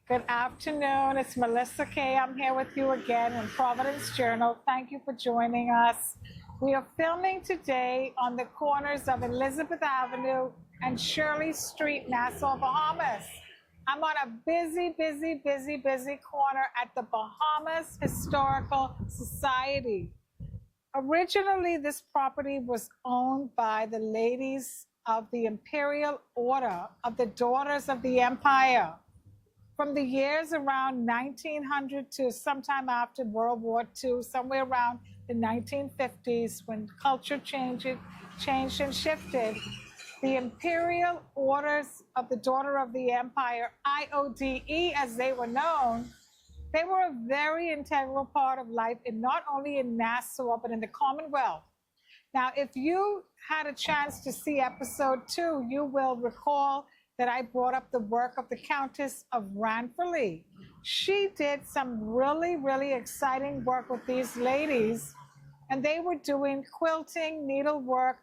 Good afternoon. It's Melissa Kay. I'm here with you again in Providence Journal. Thank you for joining us. We are filming today on the corners of Elizabeth Avenue and Shirley Street, Nassau, Bahamas. I'm on a busy corner at the Bahamas Historical Society. Originally, this property was owned by the ladies of the Imperial Order of the Daughters of the Empire. From the years around 1900 to sometime after World War II, somewhere around the 1950s, when culture changed and shifted, the Imperial Orders of the Daughter of the Empire, IODE as they were known, they were a very integral part of life, in not only in Nassau, but in the Commonwealth. Now, if you had a chance to see episode 2, you will recall that I brought up the work of the Countess of Ranfurly. She did some really exciting work with these ladies, and they were doing quilting, needlework,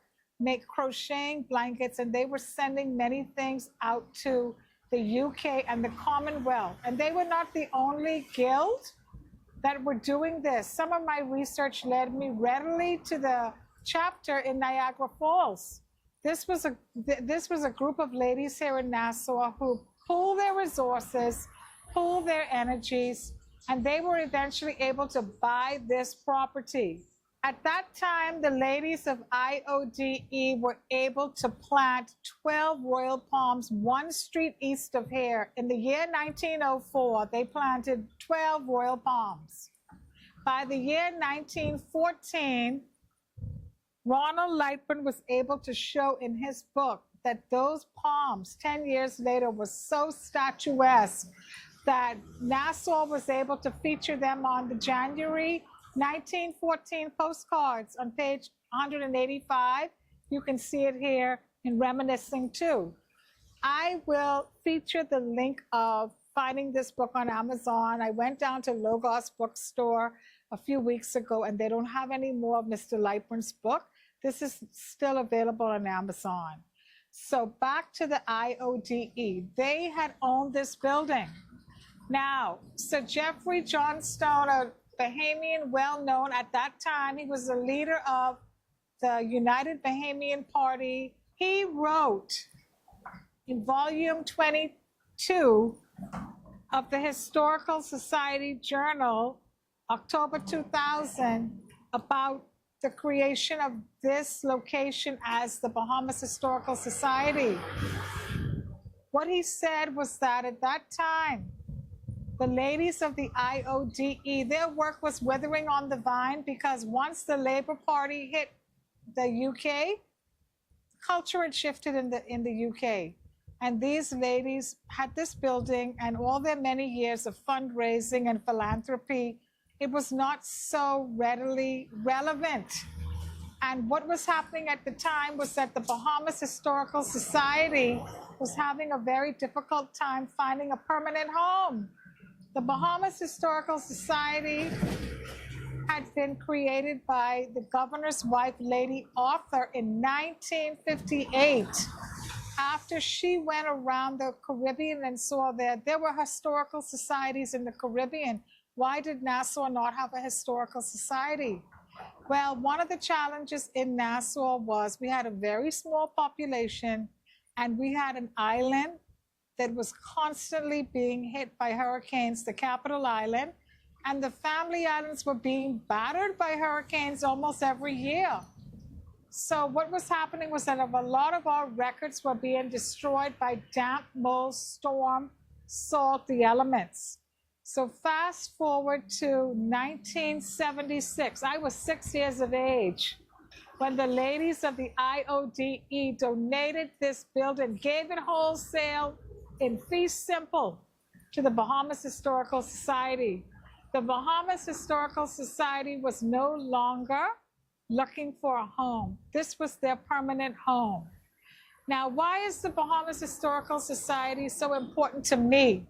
crocheting blankets, and they were sending many things out to the UK and the Commonwealth. And they were not the only guild that were doing this. Some of my research led me readily to the chapter in Niagara Falls. This was a group of ladies here in Nassau who pooled their resources, pooled their energies, and they were eventually able to buy this property. At that time, the ladies of IODE were able to plant 12 royal palms 1 street east of here. In the year 1904, they planted 12 royal palms. By the year 1914, Ronald Lightburn was able to show in his book that those palms 10 years later were so statuesque that Nassau was able to feature them on the January 1914 postcards on page 185. You can see it here in Reminiscing too. I will feature the link of finding this book on Amazon. I went down to Logos bookstore a few weeks ago, and they don't have any more of Mr. Lightburn's book. This is still available on Amazon. So back to the IODE. They had owned this building. Now, Sir Geoffrey Johnstone, a Bahamian well known at that time, he was the leader of the United Bahamian Party. He wrote in volume 22 of the Historical Society Journal, October 2000, about the creation of this location as the Bahamas Historical Society. What he said was that at that time, the ladies of the IODE, their work was withering on the vine, because once the Labour Party hit the UK, culture had shifted in the UK. And these ladies had this building, and all their many years of fundraising and philanthropy, it was not so readily relevant. And what was happening at the time was that the Bahamas Historical Society was having a very difficult time finding a permanent home. The Bahamas Historical Society had been created by the governor's wife, Lady Arthur, in 1958. After she went around the Caribbean and saw that there were historical societies in the Caribbean, why did Nassau not have a historical society? Well, one of the challenges in Nassau was we had a very small population, and we had an island that was constantly being hit by hurricanes, the capital island, and the family islands were being battered by hurricanes almost every year. So what was happening was that a lot of our records were being destroyed by damp, mold, storm, salt, the elements. So fast forward to 1976. I was 6 years of age when the ladies of the IODE donated this building, gave it wholesale in fee simple to the Bahamas Historical Society. The Bahamas Historical Society was no longer looking for a home. This was their permanent home. Now, why is the Bahamas Historical Society so important to me?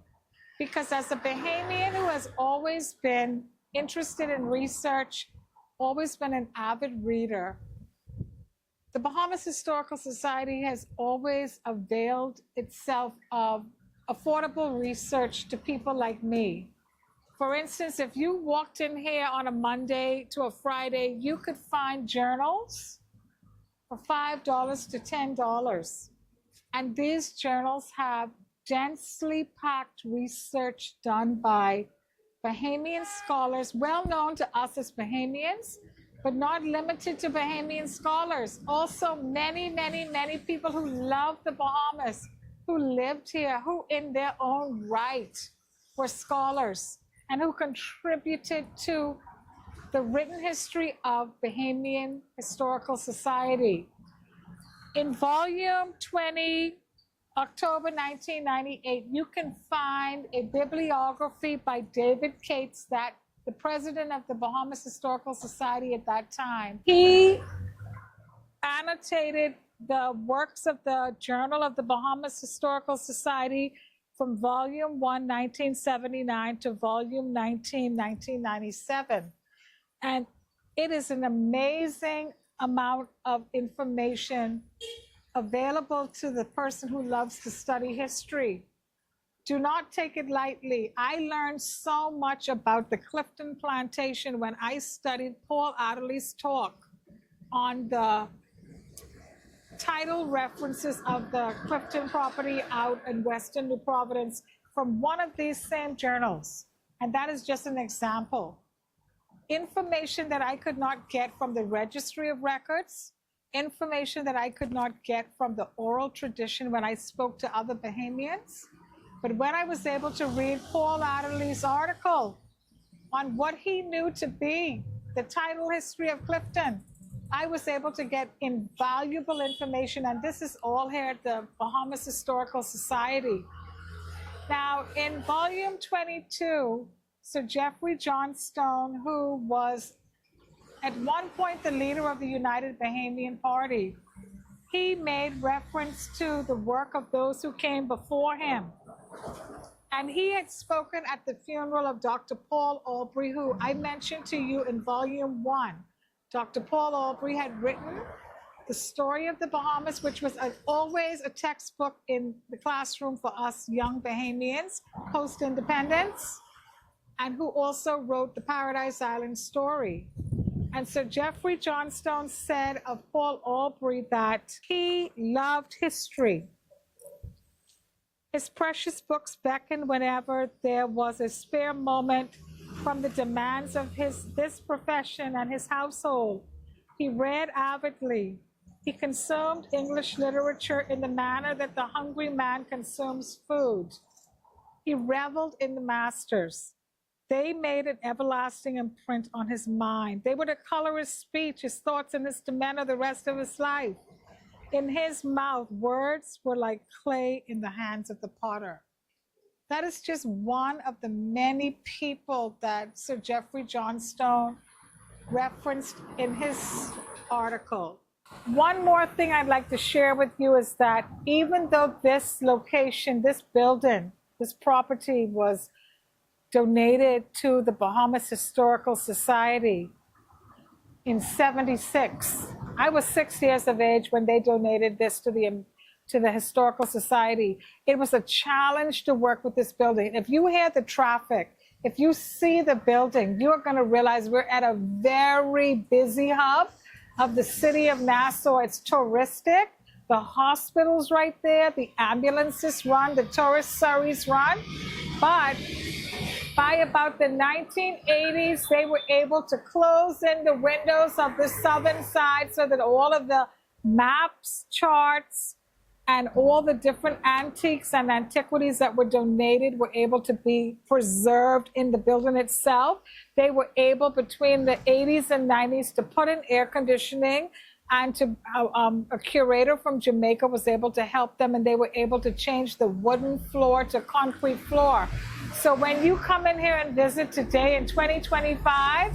Because as a Bahamian who has always been interested in research, always been an avid reader, the Bahamas Historical Society has always availed itself of affordable research to people like me. For instance, if you walked in here on a Monday to a Friday, you could find journals for $5 to $10. And these journals have densely packed research done by Bahamian scholars, well known to us as Bahamians, but not limited to Bahamian scholars. Also, many, many, many people who love the Bahamas, who lived here, who in their own right were scholars and who contributed to the written history of Bahamian Historical Society. In volume 20, October 1998, you can find a bibliography by David Cates, that the president of the Bahamas Historical Society at that time. He annotated the works of the Journal of the Bahamas Historical Society from volume 1, 1979 to volume 19, 1997. And it is an amazing amount of information available to the person who loves to study history. Do not take it lightly. I learned so much about the Clifton Plantation when I studied Paul Adderley's talk on the title references of the Clifton property out in Western New Providence from one of these same journals. And that is just an example. Information that I could not get from the Registry of Records, information that I could not get from the oral tradition when I spoke to other Bahamians. But when I was able to read Paul Adderley's article on what he knew to be the title history of Clifton, I was able to get invaluable information. And this is all here at the Bahamas Historical Society. Now, in volume 22, Sir Jeffrey Johnstone, who was at one point the leader of the United Bahamian Party, he made reference to the work of those who came before him. And he had spoken at the funeral of Dr. Paul Aubrey, who I mentioned to you in volume 1. Dr. Paul Aubrey had written The Story of the Bahamas, which was always a textbook in the classroom for us young Bahamians, post-independence, and who also wrote the Paradise Island Story. And Sir Jeffrey Johnstone said of Paul Aubrey that he loved history. His precious books beckoned whenever there was a spare moment from the demands of this profession and his household. He read avidly. He consumed English literature in the manner that the hungry man consumes food. He reveled in the masters. They made an everlasting imprint on his mind. They were to color his speech, his thoughts, and his demeanor the rest of his life. In his mouth, words were like clay in the hands of the potter. That is just one of the many people that Sir Jeffrey Johnstone referenced in his article. One more thing I'd like to share with you is that even though this location, this building, this property was donated to the Bahamas Historical Society in '76. I was 6 years of age when they donated this to the Historical Society. It was a challenge to work with this building. If you hear the traffic, if you see the building, you're going to realize we're at a very busy hub of the city of Nassau. It's touristic. The hospital's right there. The ambulances run. The tourist surreys run. But by about the 1980s, they were able to close in the windows of the southern side so that all of the maps, charts, and all the different antiques and antiquities that were donated were able to be preserved in the building itself. They were able, between the 80s and 90s, to put in air conditioning, and to a curator from Jamaica was able to help them, and they were able to change the wooden floor to concrete floor. So when you come in here and visit today in 2025,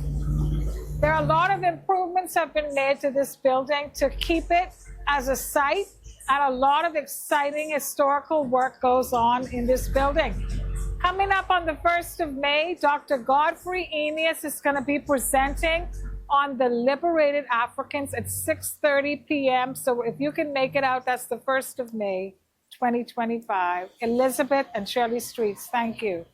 there are a lot of improvements have been made to this building to keep it as a site, and a lot of exciting historical work goes on in this building. Coming up on the 1st of May, Dr. Godfrey Eneas is going to be presenting on the liberated Africans at 6:30 p.m. So if you can make it out, that's the 1st of May, 2025. Elizabeth and Shirley Streets, thank you.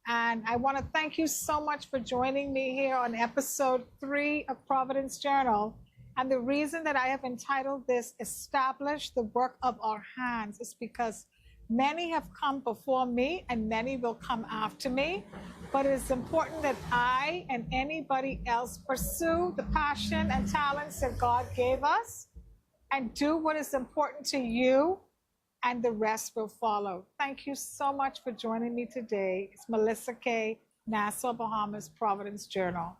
And I want to thank you so much for joining me here on episode 3 of Providence Journal. And the reason that I have entitled this Establish the Work of Our Hands is because many have come before me and many will come after me. But it is important that I and anybody else pursue the passion and talents that God gave us and do what is important to you, and the rest will follow. Thank you so much for joining me today. It's Melissa K., Nassau, Bahamas, Providence Journal.